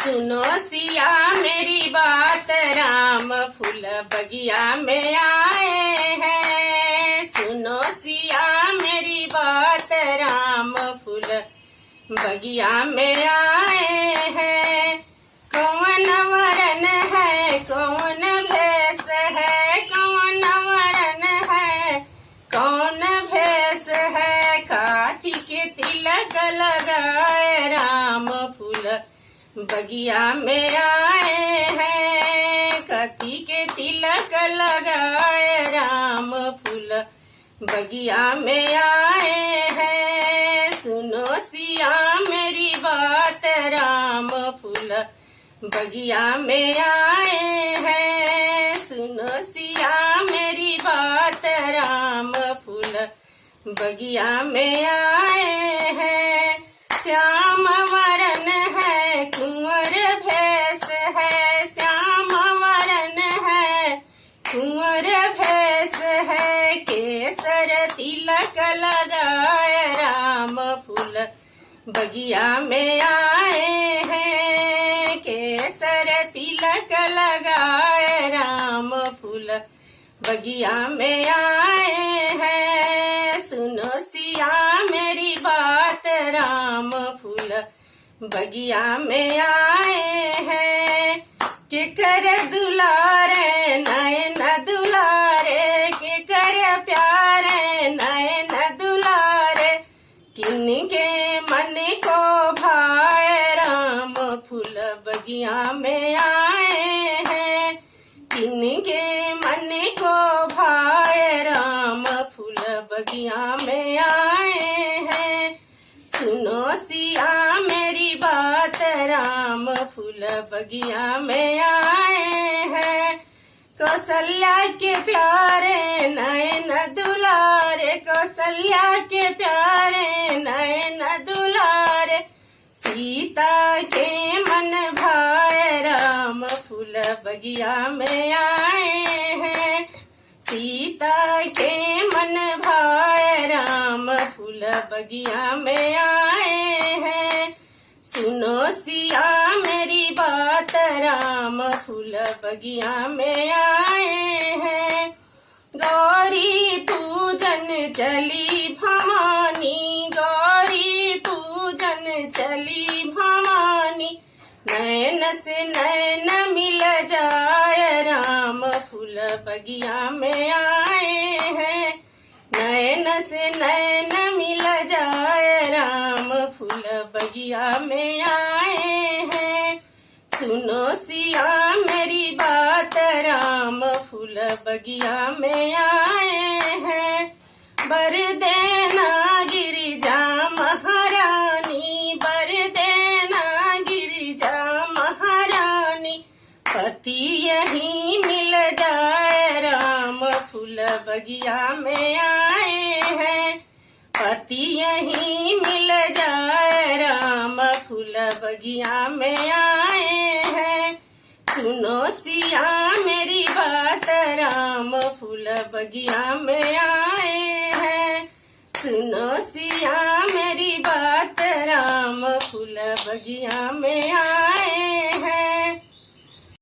सुनो सिया मेरी बात, राम फूल बगिया में आए हैं। सुनो सिया मेरी बात, राम फूल बगिया में आए हैं। कौन वरन है, कौन भेष है, कौन वरन है, कौन भेष है। काठी के तिलक लगाए, राम फूल बगिया में आए हैं। कथी के तिलक लगाए, राम फूल बगिया में आए हैं। सुनो सिया मेरी बात, राम फूल बगिया में आए हैं। सुनो सिया मेरी बात, राम फूल बगिया में आए हैं। श्याम वरन है, कुंवर भेष है, श्याम वरन है, कुंवर भेष है। केसर तिलक लगाए, राम फूल बगिया में आए हैं। केसर तिलक लगाए, राम फूल बगिया में आए हैं। सुनो सिया मेरी बात, राम फूल बगिया में आए हैं। के कर दुलारे नयन दुलारे, के कर प्यारे नयन दुलारे। किनके मन को भाए, राम फूल बगिया में आए हैं। किनके मन को भाए, राम फूल बगिया में आए हैं। सुनो सिया मेरी बात, राम फूल बगिया में आए हैं। कौशल्या के प्यारे नयन दुलारे, कौशल्या के प्यारे नयन दुलारे। सीता के मन भाए, राम फूल बगिया में आए हैं। सीता के मन भाए, राम फूल बगिया में आए हैं। सुनो सिया मेरी बात, राम फूल बगिया में आए हैं। गौरी पूजन चली भवानी, गौरी पूजन चली भवानी। नैन से नैन मिल जाए, राम फूल बगिया में आए हैं। नैन से नैन मिल जाए, राम फूल बगिया में आए हैं। सुनो सिया मेरी बात, राम फूल बगिया में आए हैं। बर देना गिरिजा महारानी, बर देना गिरिजा महारानी। पति यही मिल जाए, राम फूल बगिया में आए हैं। पति यही मिल जाए, राम फूल बगिया में आए हैं। सुनो सिया मेरी बात, राम फूल बगिया में आए हैं। सुनो सिया मेरी बात, राम फूल बगिया में आए